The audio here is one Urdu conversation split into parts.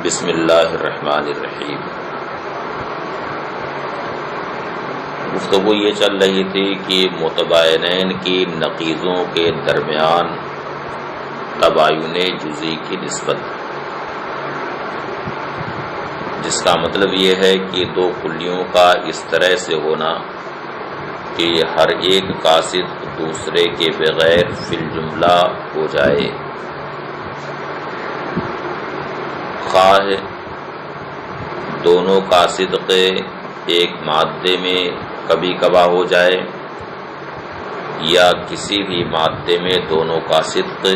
بسم اللہ الرحمن الرحیم۔ گفتگو یہ چل رہی تھی کہ متباینین کی نقیضوں کے درمیان تباین جزئی کی نسبت، جس کا مطلب یہ ہے کہ دو کلیوں کا اس طرح سے ہونا کہ ہر ایک قاصد دوسرے کے بغیر فی الجملہ ہو جائے، خواہ دونوں کا صدق ایک مادے میں کبھی کبھا ہو جائے یا کسی بھی مادے میں دونوں کا صدق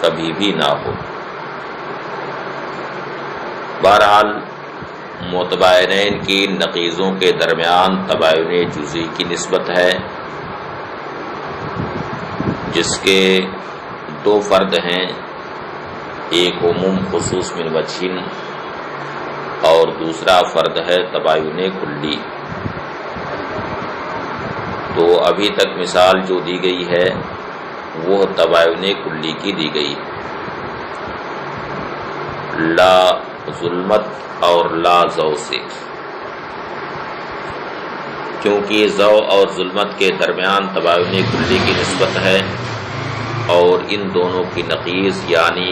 کبھی بھی نہ ہو۔ بہرحال متباینین کی نقیضوں کے درمیان تباین جزئی کی نسبت ہے، جس کے دو فرد ہیں، ایک عموم خصوص من وجہن اور دوسرا فرد ہے تباین کلی۔ تو ابھی تک مثال جو دی گئی ہے وہ تباین کلی کی دی گئی، لا ظلمت اور لا ضو سے، کیونکہ ضو اور ظلمت کے درمیان تباین کلی کی نسبت ہے، اور ان دونوں کی نقیض یعنی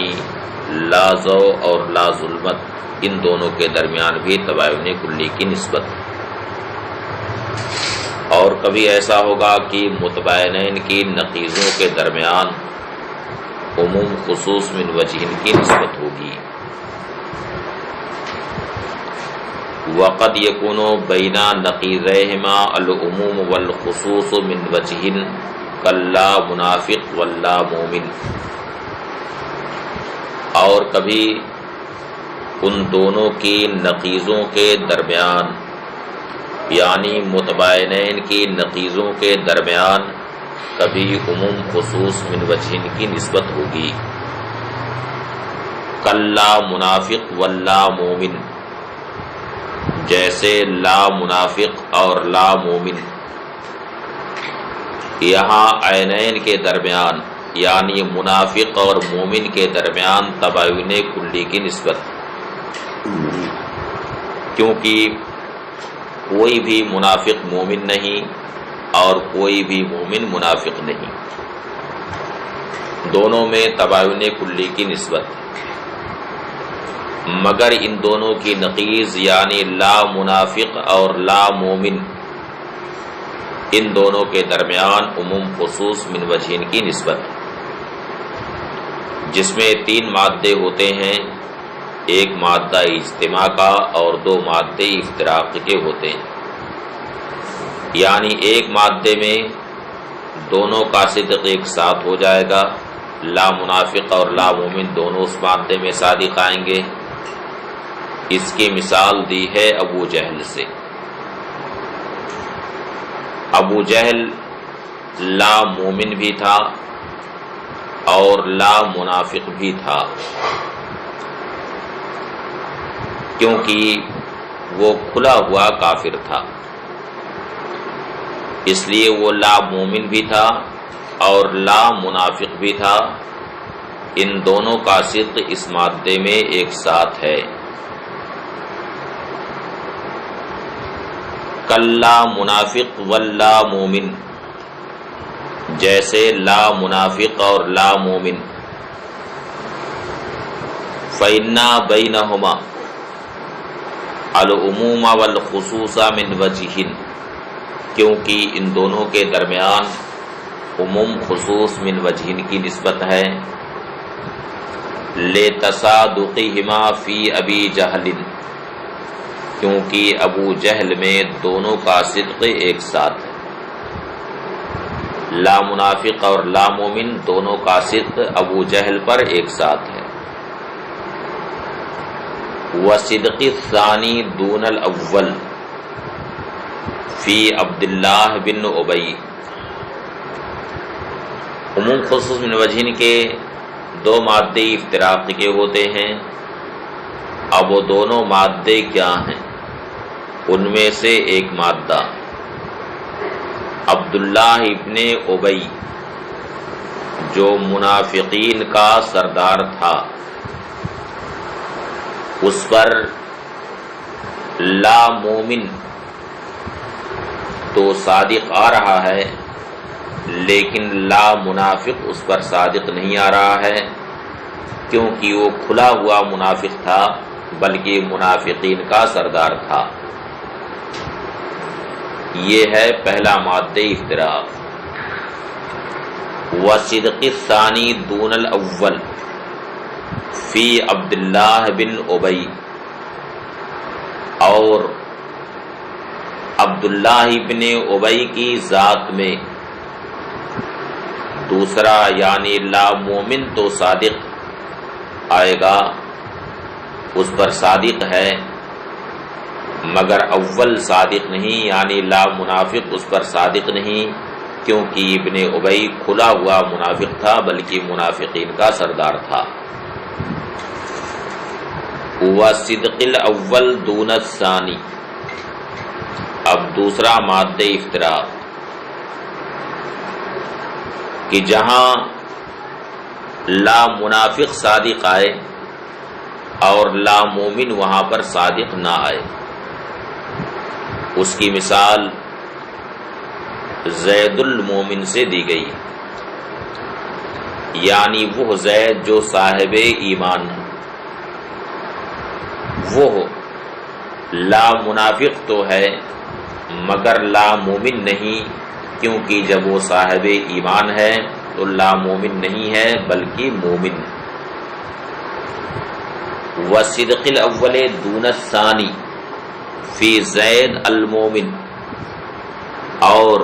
لا ضو اور لا ظلمت، ان دونوں کے درمیان بھی تباین کلی کی نسبت ہے۔ اور کبھی ایسا ہوگا کہ متباینین کی نقیضوں کے درمیان عموم خصوص من وجہن کی نسبت ہوگی۔ وقد یکون بین نقیضیہما العموم والخصوص من وجہن کلا منافق واللا مومن، اور کبھی ان دونوں کی نقیضوں کے درمیان یعنی متباینین کی نقیضوں کے درمیان کبھی عموم خصوص من وجہن کی نسبت ہوگی، کلا منافق واللا مومن، جیسے لا منافق اور لا مومن۔ یہاں عینین کے درمیان یعنی منافق اور مومن کے درمیان تباین کلی کی نسبت، کیونکہ کوئی بھی منافق مومن نہیں اور کوئی بھی مومن منافق نہیں، دونوں میں تباین کلی کی نسبت، مگر ان دونوں کی نقیض یعنی لا منافق اور لا مومن، ان دونوں کے درمیان عموم خصوص من وجہن کی نسبت، جس میں تین مادے ہوتے ہیں، ایک مادہ اجتماع کا اور دو مادے افتراق کے ہوتے ہیں، یعنی ایک مادے میں دونوں کا صدق ایک ساتھ ہو جائے گا، لا منافق اور لا مومن دونوں اس مادے میں صادق آئیں گے۔ اس کی مثال دی ہے ابو جہل سے۔ ابو جہل لا مومن بھی تھا اور لا منافق بھی تھا، کیونکہ وہ کھلا ہوا کافر تھا، اس لیے وہ لا مومن بھی تھا اور لا منافق بھی تھا، ان دونوں کا صدق اس مادے میں ایک ساتھ ہے۔ کلا منافق واللا مومن، جیسے لا منافق اور لا مومن، فَإِنَّا بَيْنَهُمَا العموم والخصوص من وجہن، کیونکہ ان دونوں کے درمیان عموم خصوص من وجہن کی نسبت ہے، لِتَصَادُقِهِمَا فِي أَبِي جَهْلٍ، کیونکہ ابو جہل میں دونوں کا صدق ایک ساتھ ہے، لا منافق اور لا مومن دونوں کا صدق ابو جہل پر ایک ساتھ ہے۔ وصدق الثانی دون الاول فی عبداللہ بن ابی، عموم خصوص من وجہن کے دو مادے افتراق کے ہوتے ہیں، اب وہ دونوں مادے کیا ہیں؟ ان میں سے ایک مادہ عبداللہ ابن ابی جو منافقین کا سردار تھا، اس پر لا مومن تو صادق آ رہا ہے، لیکن لا منافق اس پر صادق نہیں آ رہا ہے، کیونکہ وہ کھلا ہوا منافق تھا، بلکہ منافقین کا سردار تھا۔ یہ ہے پہلا مادہ افتراق۔ وصدق الثانی دون الاول فی عبداللہ بن ابی، اور عبداللہ بن ابی کی ذات میں دوسرا یعنی لا مومن تو صادق آئے گا، اس پر صادق ہے، مگر اول صادق نہیں، یعنی لا منافق اس پر صادق نہیں، کیونکہ ابن ابی کھلا ہوا منافق تھا، بلکہ منافقین کا سردار تھا۔ وصدق الاول دون الثانی، اب دوسرا مادہ افتراق کہ جہاں لا منافق صادق آئے اور لا مومن وہاں پر صادق نہ آئے۔ اس کی مثال زید المومن سے دی گئی، یعنی وہ زید جو صاحب ایمان، وہ لا منافق تو ہے مگر لا مومن نہیں، کیونکہ جب وہ صاحب ایمان ہے تو لا مومن نہیں ہے بلکہ مومن۔ وصدق الاول دون الثانی فی زید المومن، اور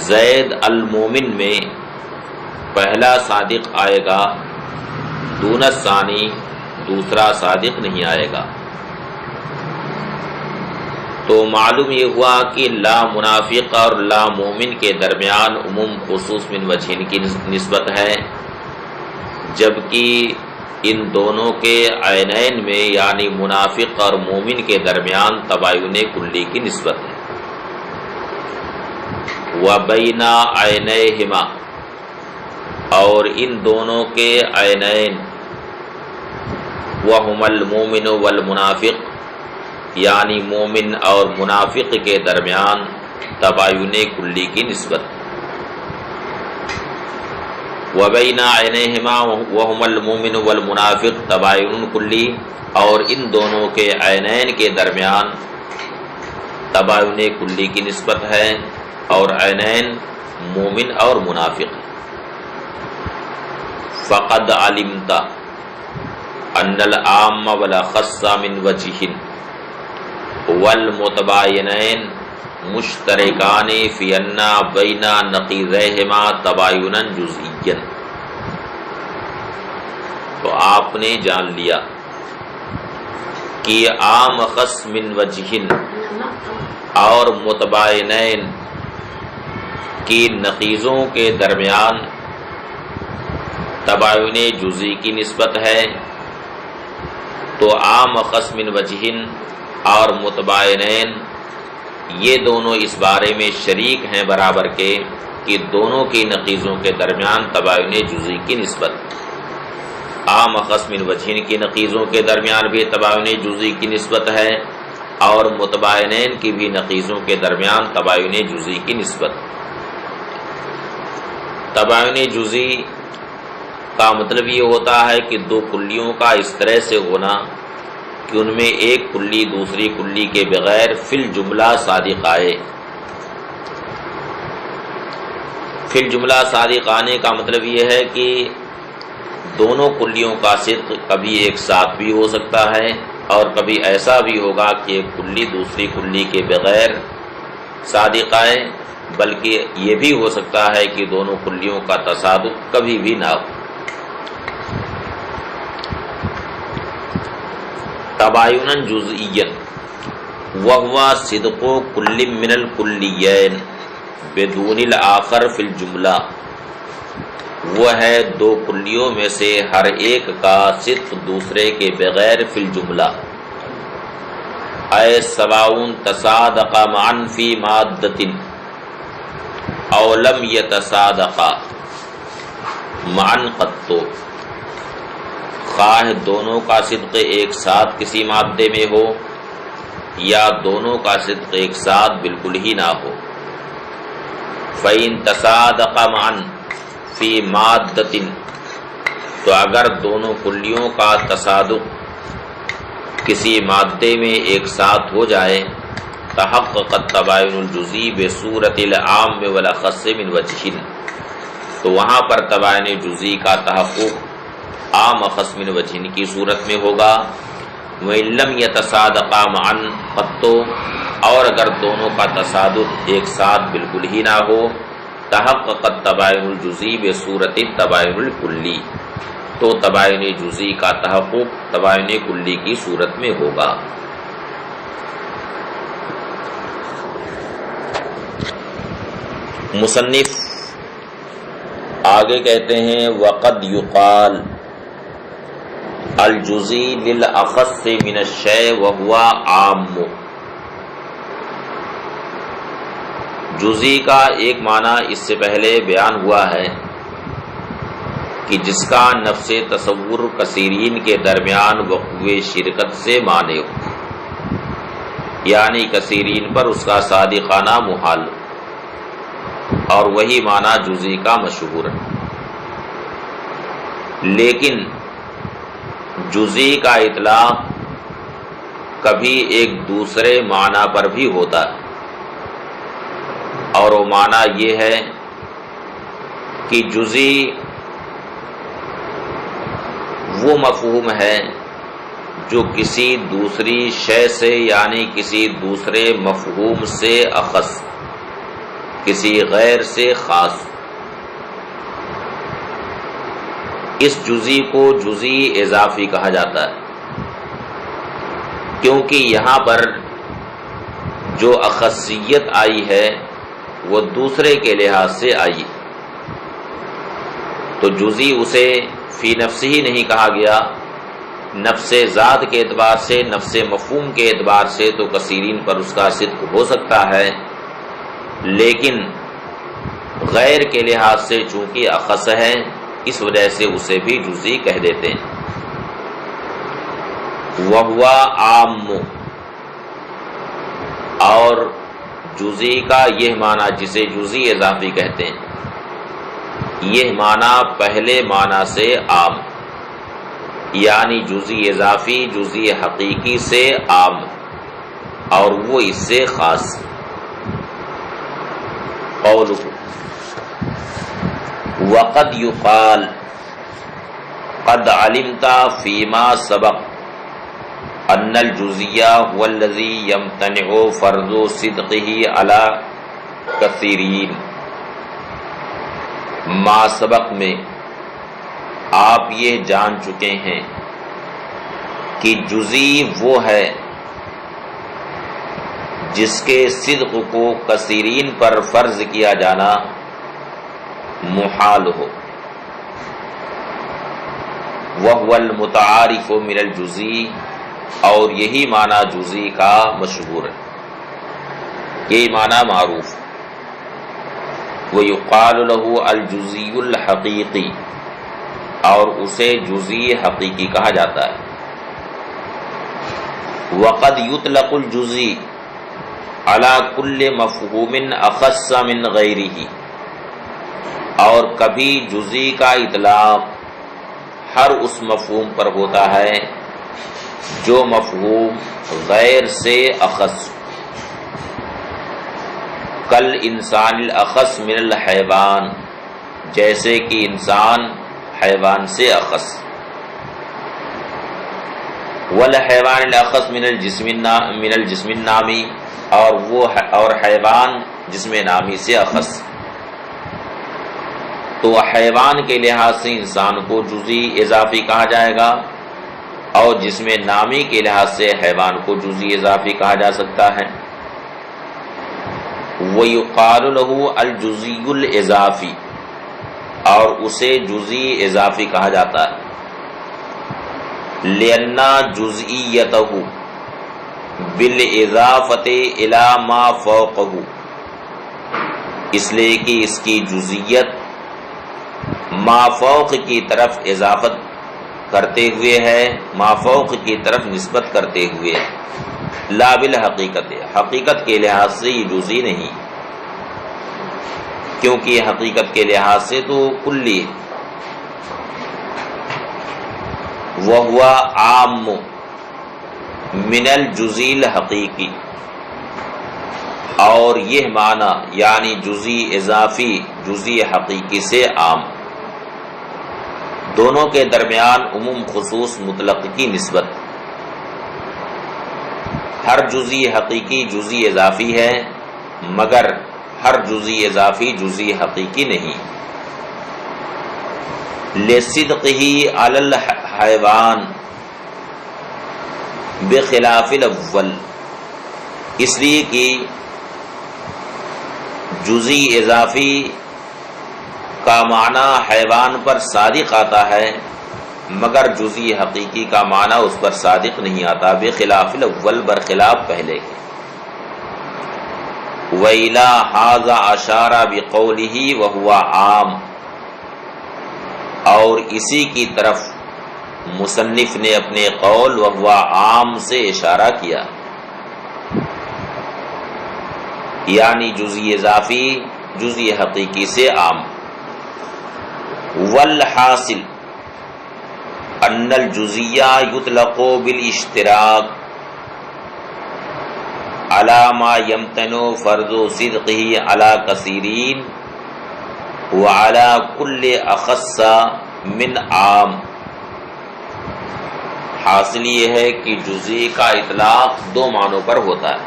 زید المومن میں پہلا صادق آئے گا، دون الثانی دوسرا صادق نہیں آئے گا۔ تو معلوم یہ ہوا کہ لا منافق اور لا مومن کے درمیان عموم خصوص من وجہین کی نسبت ہے، جبکہ ان دونوں کے عینین میں یعنی منافق اور مومن کے درمیان تباین کلی کی نسبت ہے۔ وَبَيْنَ عَيْنَيْهِمَا، اور ان دونوں کے عینین وَهُمَا الْمُؤْمِنُ وَالْمُنَافِقُ، یعنی مومن اور منافق کے درمیان تباین کلی کی نسبت۔ وَبَيْنَ عَيْنَيْهِمَا وَهُمَا الْمُؤْمِنُ وَالْمُنَافِقُ تباین کلی، اور ان دونوں کے عینین کے درمیان تباین کلی کی نسبت ہے، اور عینین مومن اور منافق۔ فقد علمت ان العام والاخص من وجہ والمتباینین مشترکان فی ان بین نقیضیہما تباینا جزئیا، تو آپ نے جان لیا کہ عام خص من وجہ اور متباینین کی نقیضوں کے درمیان تباین جزئی کی نسبت ہے، تو عام خص من وجہ اور متباینین یہ دونوں اس بارے میں شریک ہیں برابر کے کہ دونوں کی نقیضوں کے درمیان تباین جزئی کی نسبت۔ عام خص من وجہین کی نقیضوں کے درمیان بھی تباین جزئی کی نسبت ہے، اور متباینین کی بھی نقیضوں کے درمیان تباین جزئی کی نسبت۔ تباین جزئی کا مطلب یہ ہوتا ہے کہ دو کلیوں کا اس طرح سے ہونا کہ ان میں ایک کلی دوسری کلی کے بغیر فی الجملہ صادق آئے۔ فی الجملہ صادق آنے کا مطلب یہ ہے کہ دونوں کلیوں کا صدق کبھی ایک ساتھ بھی ہو سکتا ہے، اور کبھی ایسا بھی ہوگا کہ ایک کلی دوسری کلی کے بغیر صادق آئے، بلکہ یہ بھی ہو سکتا ہے کہ دونوں کلیوں کا تصادق کبھی بھی نہ ہو۔ تبایناً جزئیاً وہو صدق کل من الکلیین بدون الآخر فی الجملہ، وہ ہے دو کلیوں میں سے ہر ایک کا صدق دوسرے کے بغیر فی الجملہ۔ اے سواء تصادق معا فی مادۃ او لم یتصادقا معا قط، خواہ دونوں کا صدق ایک ساتھ کسی مادے میں ہو یا دونوں کا صدق ایک ساتھ بالکل ہی نہ ہو. فَإِن تَصَادَقَ مَعًا فِي مَادَّةٍ، تو اگر دونوں کلیوں کا تصادق کسی مادے میں ایک ساتھ ہو جائے، تحقق التباین الجزئی بصورت العام والاخص من وجہ، تو وہاں پر تباین جزئی کا تحقق عام اخص من وجہ کی صورت میں ہوگا. وَإِن لَّمْ يَتَصَادَقَا مَعًا قَطُّ، اور اگر دونوں کا تصادق ایک ساتھ بالکل ہی نہ ہو، تحقق التباین الجزئی بصورت التباین الکلی، تو تباین جزئی کا تحقق تباین کلی کی صورت میں ہوگا. مصنف آگے کہتے ہیں وقد یقال الجزئی للاخص من الشیء وهو عام. جزئی کا ایک معنی اس سے پہلے بیان ہوا ہے کہ جس کا نفس تصور کثیرین کے درمیان وقوع شرکت سے مانع ہو، یعنی کثیرین پر اس کا صادقانہ محال، اور وہی معنی جزئی کا مشہور ہے. لیکن جزئی کا اطلاق کبھی ایک دوسرے معنی پر بھی ہوتا ہے، اور وہ معنی یہ ہے کہ جزئی وہ مفہوم ہے جو کسی دوسری شے سے یعنی کسی دوسرے مفہوم سے اخص، کسی غیر سے خاص. اس جزئی کو جزئی اضافی کہا جاتا ہے، کیونکہ یہاں پر جو اخصیت آئی ہے وہ دوسرے کے لحاظ سے آئی، تو جزئی اسے فی نفس ہی نہیں کہا گیا. نفس ذات کے اعتبار سے، نفس مفہوم کے اعتبار سے تو کثیرین پر اس کا صدق ہو سکتا ہے، لیکن غیر کے لحاظ سے چونکہ اخص ہے، اس وجہ سے اسے بھی جزئی کہہ دیتے ہیں. وَهُوَ عَامٌ، اور جزئی کا یہ معنی جسے جزئی اضافی کہتے ہیں، یہ معنی پہلے معنی سے عام، یعنی جزئی اضافی جزئی حقیقی سے عام، اور وہ اس سے خاص. قولہ وقد یقال قد علمت فیما سبق ان الجزئی هو الذی یمتنع فرض صدقہ علی کثیرین. ما سبق میں آپ یہ جان چکے ہیں کہ جزئی وہ ہے جس کے صدق کو کثیرین پر فرض کیا جانا محال ہو. وَهُوَ الْمُتَعَارِفُ مِنَ الْجُزئی، اور یہی معنی جزئی کا مشہور ہے، یہی معنی معروف. وَيُقَالُ لَهُ الْجُزِيُّ الْحَقِيقِي، اور اسے جزئی حقیقی کہا جاتا ہے. وَقَدْ يُطْلَقُ الْجُزِي عَلَى كُلِّ مَفْهُومٍ أَخَصَّ مِنْ غَيْرِهِ، اور کبھی جزئی کا اطلاق ہر اس مفہوم پر ہوتا ہے جو مفہوم غیر سے اخص. کل انسان الاخص من الحیوان، جیسے کہ انسان حیوان سے اخص. والحیوان الاخص من الجسم النامی، اور حیوان جسم نامی سے اخص. تو حیوان کے لحاظ سے انسان کو جزئی اضافی کہا جائے گا، اور جسم نامی کے لحاظ سے حیوان کو جزئی اضافی کہا جا سکتا ہے. وَيُقَالُ لَهُ الْجُزِيُّ الْإِضَافِي، اور اسے جزئی اضافی کہا جاتا ہے. لِأَنَّ جُزْئِيَّتَهُ بِالْإِضَافَةِ إِلَى مَا فَوْقَهُ، اس لیے کہ اس کی جزئیت ما فوق کی طرف اضافت کرتے ہوئے ہے، مافوق کی طرف نسبت کرتے ہوئے، لا بالحقیقت، حقیقت کے لحاظ سے یہ جزئی نہیں، کیونکہ حقیقت کے لحاظ سے تو کلی ہے۔ وَهُوَ عَامٌ من الجزئی الحقیقی، اور یہ معنی یعنی جزئی اضافی جزئی حقیقی سے عام، دونوں کے درمیان عموم خصوص مطلق کی نسبت، ہر جزئی حقیقی جزئی اضافی ہے مگر ہر جزئی اضافی جزئی حقیقی نہیں۔ لصدقہ علی الحیوان بخلاف الاول، اس لیے کہ جزئی اضافی کا معنی حیوان پر صادق آتا ہے مگر جزئی حقیقی کا معنی اس پر صادق نہیں آتا، بخلاف الاول، برخلاف پہلے کے۔ وَإِلَىٰ هَٰذَا أَشَارَ بِقَوْلِهِ وَهُوَ عَامٌ، اور اسی کی طرف مصنف نے اپنے قول وَهُوَ عَام سے اشارہ کیا، یعنی جزئی اضافی جزئی حقیقی سے عام۔ والحاصل ان الجزیہ یطلق بالاشتراک علی ما یمتنع فرض صدقہ علی کثیرین وعلی کل اخص من عام۔ حاصل یہ ہے کہ جزئی کا اطلاق دو معنوں پر ہوتا ہے،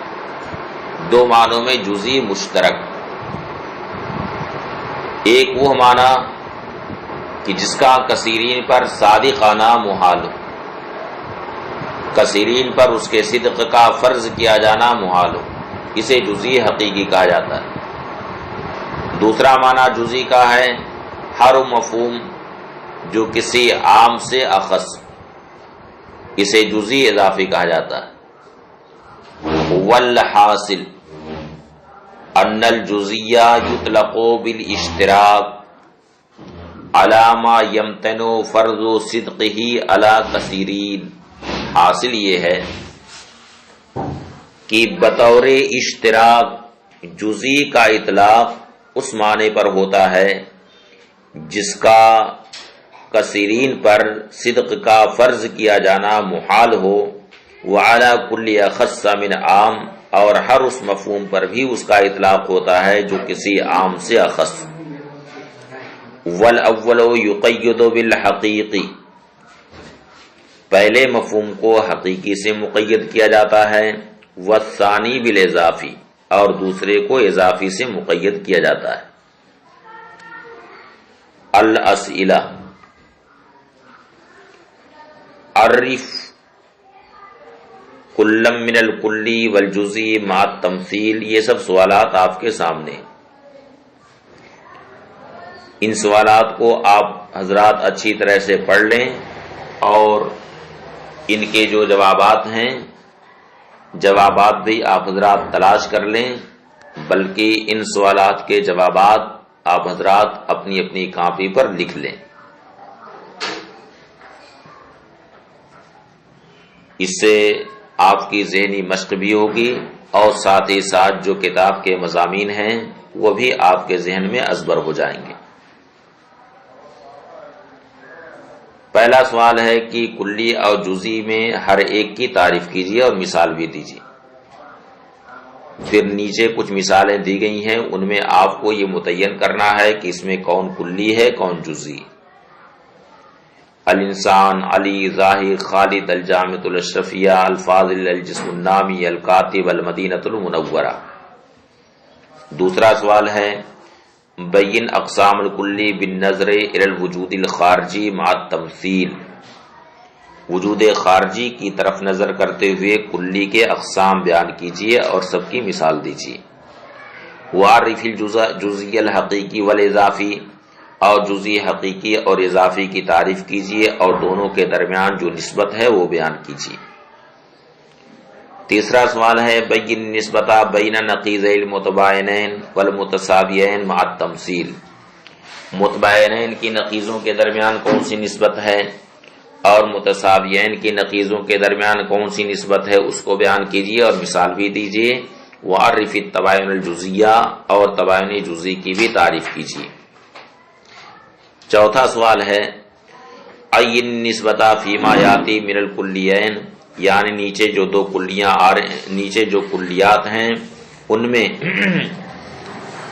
دو معنوں میں جزئی مشترک، ایک وہ معنی کہ جس کا کثیرین پر صادقانہ محال ہو، کثیرین پر اس کے صدق کا فرض کیا جانا محال ہو، اسے جزئی حقیقی کہا جاتا ہے۔ دوسرا معنی جزئی کا ہے ہر مفہوم جو کسی عام سے اخص، اسے جزئی اضافی کہا جاتا ہے۔ والحاصل ان الجزیہ یطلق بالاشتراک علی ما یمتنع فرض صدقہ علی کثیرین، حاصل یہ ہے کہ بطور اشتراک جزئی کا اطلاق اس معنی پر ہوتا ہے جس کا کثیرین پر صدق کا فرض کیا جانا محال ہو، وعلی کل اخص من عام، اور ہر اس مفہوم پر بھی اس کا اطلاق ہوتا ہے جو کسی عام سے اخص۔ والاول یقید بالحقیقی، پہلے مفہوم کو حقیقی سے مقید کیا جاتا ہے، والثانی بالاضافی، اور دوسرے کو اضافی سے مقید کیا جاتا ہے۔ الاسئلہ، عرف کلم من الکلی والجزئی مع التمثیل، یہ سب سوالات آپ کے سامنے، ان سوالات کو آپ حضرات اچھی طرح سے پڑھ لیں اور ان کے جو جوابات ہیں جوابات بھی آپ حضرات تلاش کر لیں، بلکہ ان سوالات کے جوابات آپ حضرات اپنی اپنی کاپی پر لکھ لیں، اس سے آپ کی ذہنی مشق بھی ہوگی اور ساتھ ہی ساتھ جو کتاب کے مضامین ہیں وہ بھی آپ کے ذہن میں ازبر ہو جائیں گے۔ پہلا سوال ہے کہ کلی اور جزئی میں ہر ایک کی تعریف کیجیے اور مثال بھی دیجیے۔ پھر نیچے کچھ مثالیں دی گئی ہیں، ان میں آپ کو یہ متعین کرنا ہے کہ اس میں کون کلی ہے کون جزئی۔ الانسان، علی، ظاہر، خالد، الجامعۃ الاشرفیہ، الفاضل، الجسم النامی، الکاتب، المدینۃ المنورہ۔ دوسرا سوال ہے بین اقسام الکلی بالنظر الی الوجود الخارجی مع التمثیل، وجود خارجی کی طرف نظر کرتے ہوئے کلی کے اقسام بیان کیجیے اور سب کی مثال دیجیے۔ وعرف الجزئی الحقیقی والاضافی، اور جزئی حقیقی اور اضافی کی تعریف کیجیے اور دونوں کے درمیان جو نسبت ہے وہ بیان کیجیے۔ تیسرا سوال ہے بین نسبت بین نقیضین المتباینین والمتساویین مع التمثیل، متباینین کی نقیضوں کے درمیان کون سی نسبت ہے اور متساویین کی نقیضوں کے درمیان کون سی نسبت ہے اس کو بیان کیجیے اور مثال بھی دیجیے. وعرف التباین الجزیہ، اور تباین جزئی کی بھی تعریف کیجیے. چوتھا سوال ہے عین نسبتا فیما یاتی من الکلیین، یعنی نیچے جو دو کلیاں نیچے جو کلیات ہیں ان میں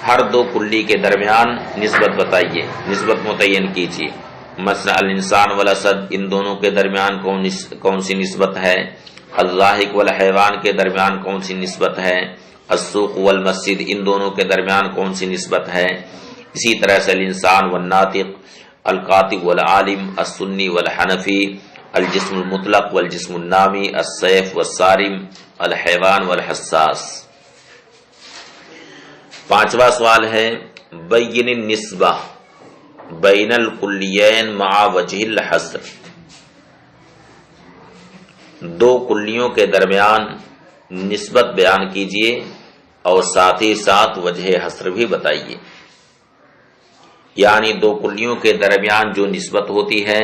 ہر دو کلی کے درمیان نسبت بتائیے، نسبت متعین کیجیے. مثلا الانسان والاسد، ان دونوں کے درمیان کون سی نسبت ہے؟ الضاحک والحیوان کے درمیان کون سی نسبت ہے؟ السوق والمسجد، ان دونوں کے درمیان کون سی نسبت ہے؟ اسی طرح سے الانسان والناطق، القاطب والعالم، السنی والحنفی، الجسم المطلق والجسم النامی، السیف والصارم، الحیوان والحساس. پانچواں سوال ہے بین النسبہ بین الکلیین مع وجہ الحصر، دو کلیوں کے درمیان نسبت بیان کیجیے اور ساتھ ہی ساتھ وجہ حصر بھی بتائیے. یعنی دو کلیوں کے درمیان جو نسبت ہوتی ہے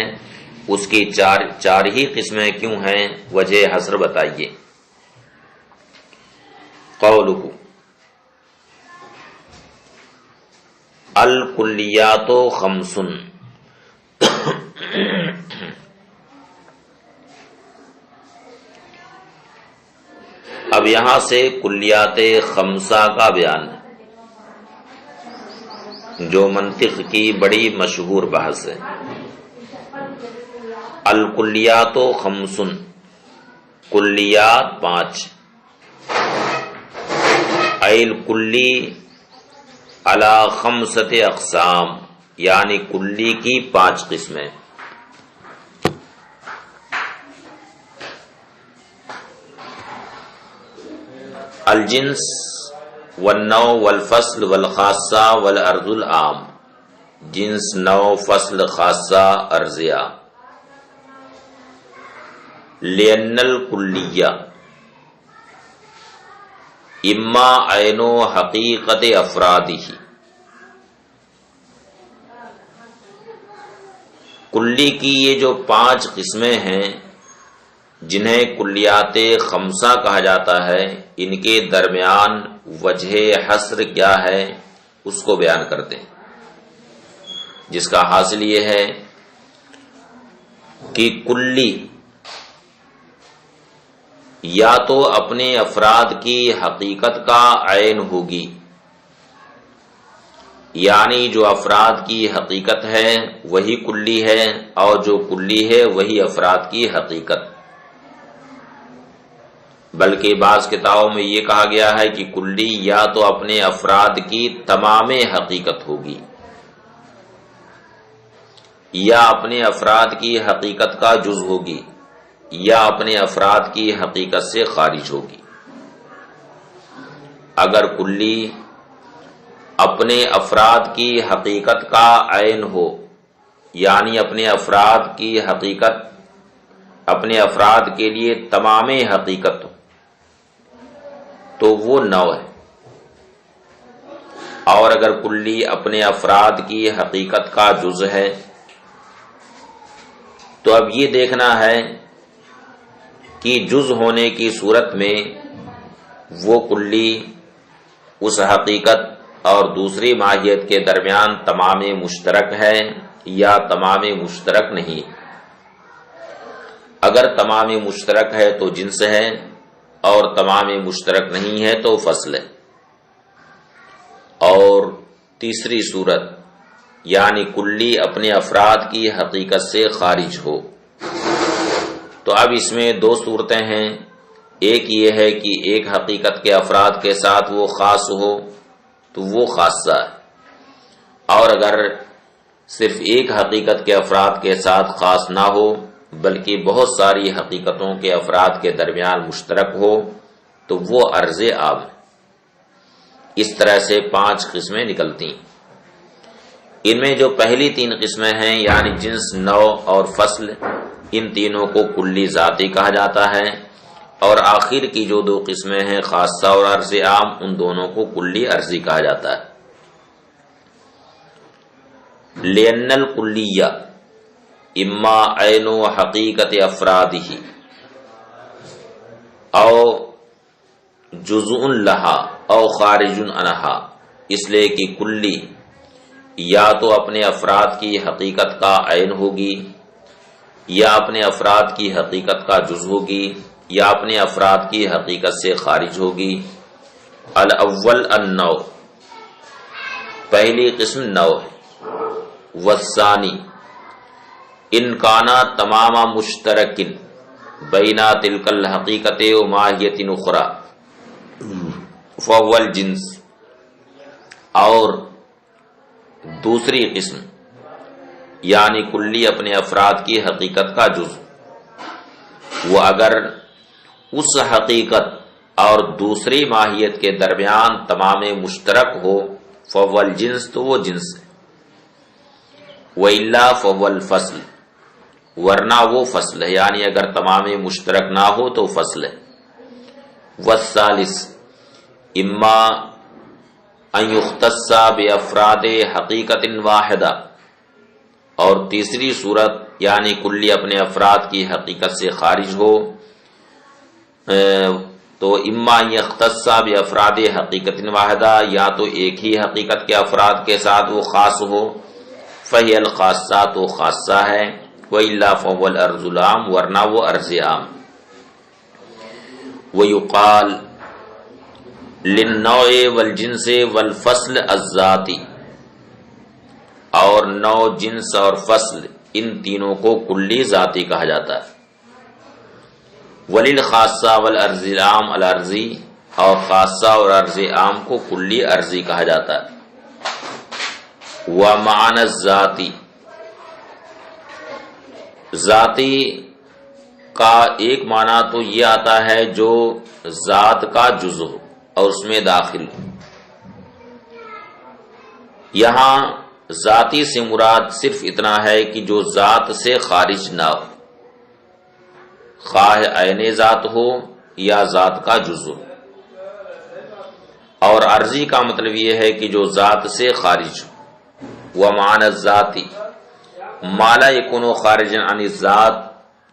اس کی چار ہی قسمیں کیوں ہیں، وجہ حصر بتائیے. قولہ الکلیات خمس، اب یہاں سے کلیات خمسہ کا بیان ہے جو منطق کی بڑی مشہور بحث ہے. الکلیات خمس، کلیات 5. الکلی علی 5 اقسام، یعنی کلی کی 5 قسمیں. الجنس والنوع والفصل والخاصہ والعرض العام، جنس، نوع، فصل، خاصہ، عرضیہ. لأن الکلیہ اما عین و حقیقت افرادہ، کلی کی یہ جو 5 قسمیں ہیں جنہیں کلیات خمسہ کہا جاتا ہے، ان کے درمیان وجہ حصر کیا ہے اس کو بیان کرتے ہیں، جس کا حاصل یہ ہے کہ کلی یا تو اپنے افراد کی حقیقت کا عین ہوگی، یعنی جو افراد کی حقیقت ہے وہی کلی ہے، اور جو کلی ہے وہی افراد کی حقیقت. بلکہ بعض کتابوں میں یہ کہا گیا ہے کہ کلی یا تو اپنے افراد کی تمام حقیقت ہوگی یا اپنے افراد کی حقیقت کا جز ہوگی یا اپنے افراد کی حقیقت سے خارج ہوگی. اگر کلی اپنے افراد کی حقیقت کا عین ہو، یعنی اپنے افراد کی حقیقت اپنے افراد کے لیے تمام حقیقت ہو، تو وہ نوع ہے. اور اگر کلی اپنے افراد کی حقیقت کا جز ہے تو اب یہ دیکھنا ہے کہ جز ہونے کی صورت میں وہ کلی اس حقیقت اور دوسری ماہیت کے درمیان تمام مشترک ہے یا تمام مشترک نہیں. اگر تمام مشترک ہے تو جنس ہے، اور تمام مشترک نہیں ہے تو فصل ہے. اور تیسری صورت یعنی کلی اپنے افراد کی حقیقت سے خارج ہو. تو اب اس میں 2 صورتیں ہیں. ایک یہ ہے کہ ایک حقیقت کے افراد کے ساتھ وہ خاص ہو تو وہ خاصہ ہے، اور اگر صرف ایک حقیقت کے افراد کے ساتھ خاص نہ ہو بلکہ بہت ساری حقیقتوں کے افراد کے درمیان مشترک ہو تو وہ عرض عام. اس طرح سے 5 قسمیں نکلتی. ان میں جو پہلی 3 قسمیں ہیں یعنی جنس، نوع اور فصل، ان تینوں کو کلی ذاتی کہا جاتا ہے، اور آخر کی جو 2 قسمیں ہیں خاصہ اور عرض عام، ان دونوں کو کلی عرضی کہا جاتا ہے. لأن الکلیہ اما عین و حقیقت افرادہ او جزء لہا او خارج عنہا، اس لیے کہ کلی یا تو اپنے افراد کی حقیقت کا عین ہوگی، یا اپنے افراد کی حقیقت کا جز ہوگی، یا اپنے افراد کی حقیقت سے خارج ہوگی۔ الاول النوع، پہلی قسم نوع ہے۔ والثانی ان کانا تمام مشترکن بین تلک الحقیقت و ماہیت اخری فهو الجنس، اور دوسری قسم یعنی کلی اپنے افراد کی حقیقت کا جز، وہ اگر اس حقیقت اور دوسری ماہیت کے درمیان تمام مشترک ہو فهو الجنس، تو وہ جنس ہے۔ وَإِلَّا فَهُوَ الْفَصْلُ، ورنہ وہ فصل ہے، یعنی اگر تمام مشترک نہ ہو تو فصل ہے۔ والثالث اما ان یختص بافراد حقیقت واحدہ، اور تیسری صورت یعنی کلی اپنے افراد کی حقیقت سے خارج ہو تو اما ان یختص بافراد حقیقت واحدہ، یا تو ایک ہی حقیقت کے افراد کے ساتھ وہ خاص ہو، فہی الخاصہ، تو خاصہ ہے، وَإِلَّا فَهُوَ الْأَرْضُ الْعَامُ، ورنہ وہ ارض عام۔ وَيُقَالُ لِلنَّوْعِ وَالْجِنْسِ وَالْفَصْلِ الذَّاتِ، اور نوع، جنس اور فصل، ان تینوں کو کلی ذاتی کہا جاتا ہے۔ وَلِلْخَاصَّةِ وَالْأَرْضِ الْعَامِ الْأَرْضِي، اور خاصہ اور ارض عام کو کلی ارضی کہا جاتا ہے۔ وَمَعْنَى الذَّاتِ، ذاتی کا ایک معنی تو یہ آتا ہے جو ذات کا جز ہو اور اس میں داخل ہو۔ یہاں ذاتی سے مراد صرف اتنا ہے کہ جو ذات سے خارج نہ ہو، خواہ عین ذات ہو یا ذات کا جز ہو۔ اور عرضی کا مطلب یہ ہے کہ جو ذات سے خارج ہو۔ وَمَعْنَى الذَّاتِ مَا لَا يَكُونُ خَارِجًا عَنِ الذَّاتِ،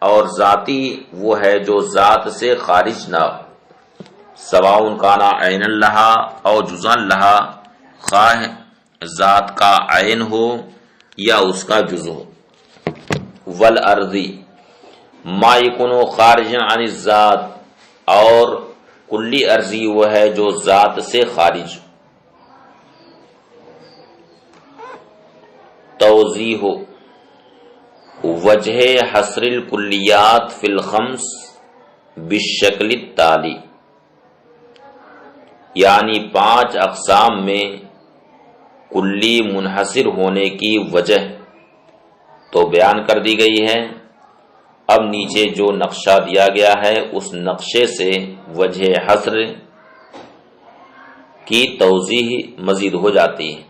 اور ذاتی وہ ہے جو ذات سے خارج نہ ہو، سواء کان عینا لہا او جزءا لہا، خواہ ذات کا عین ہو یا اس کا جز ہو۔ والارضی ما یکون خارجا عن الذات، اور کلی ارضی وہ ہے جو ذات سے خارج۔ توضیح وجہ حصر الکلیات فی الخمس بالشکل التالی، یعنی 5 اقسام میں کلی منحصر ہونے کی وجہ تو بیان کر دی گئی ہے۔ اب نیچے جو نقشہ دیا گیا ہے اس نقشے سے وجہ حصر کی توضیح مزید ہو جاتی ہے۔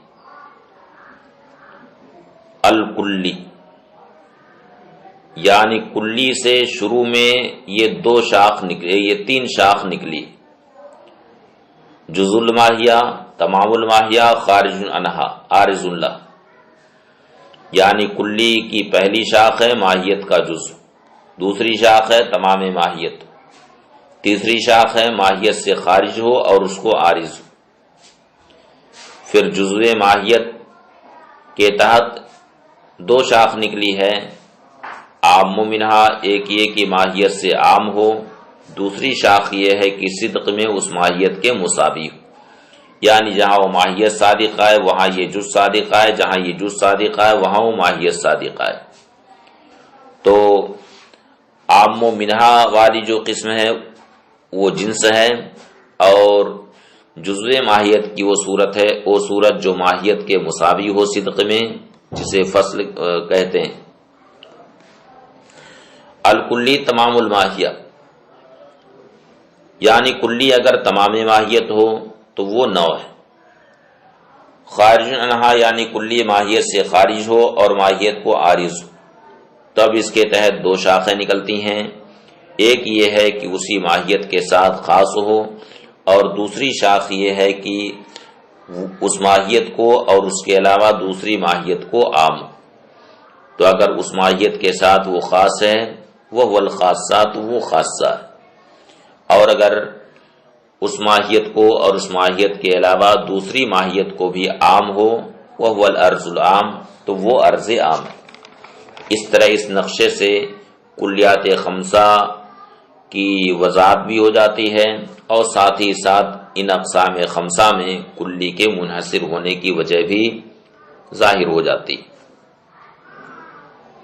الکلی یعنی کلی سے شروع میں یہ 2 شاخ نکلے، یہ 3 شاخ نکلی، جزء الماہیہ، تمام الماہیہ، خارج عنہا، عارض اللہ۔ یعنی کلی کی پہلی شاخ ہے ماہیت کا جزء، دوسری شاخ ہے تمام ماہیت، تیسری شاخ ہے ماہیت سے خارج ہو اور اس کو عارض ہو۔ پھر جزء ماہیت کے تحت 2 شاخ نکلی ہے، عام منہا، ایک یہ کہ ماہیت سے عام ہو، دوسری شاخ یہ ہے کہ صدق میں اس ماہیت کے مساوی ہو، یعنی جہاں وہ ماہیت صادقہ ہے وہاں یہ جز صادقہ ہے، جہاں یہ جز صادقہ ہے وہاں وہ ماہیت صادقہ ہے۔ تو عام و منہا والی جو قسم ہے وہ جنس ہے، اور جزء ماہیت کی وہ صورت ہے، وہ صورت جو ماہیت کے مساوی ہو صدق میں، جسے فصل کہتے ہیں۔ الکلی تمام الماہیہ، یعنی کلی اگر تمام ماہیت ہو تو وہ نوع ہے۔ خارج عنہا یعنی کلی ماہیت سے خارج ہو اور ماہیت کو عارض ہو، تب اس کے تحت 2 شاخیں نکلتی ہیں، ایک یہ ہے کہ اسی ماہیت کے ساتھ خاص ہو، اور دوسری شاخ یہ ہے کہ اس ماہیت کو اور اس کے علاوہ دوسری ماہیت کو عام ہو۔ تو اگر اس ماہیت کے ساتھ وہ خاص ہے وہ الخاصہ تو وہ خاصہ ہے، اور اگر اس ماہیت کو اور اس ماہیت کے علاوہ دوسری ماہیت کو بھی عام ہو وہ الارض العام تو وہ ارض عام ہے۔ اس طرح اس نقشے سے کلیات خمسہ کی وضاحت بھی ہو جاتی ہے اور ساتھ ہی ساتھ ان اقسام خمسہ میں کلی کے منحصر ہونے کی وجہ بھی ظاہر ہو جاتی ہے۔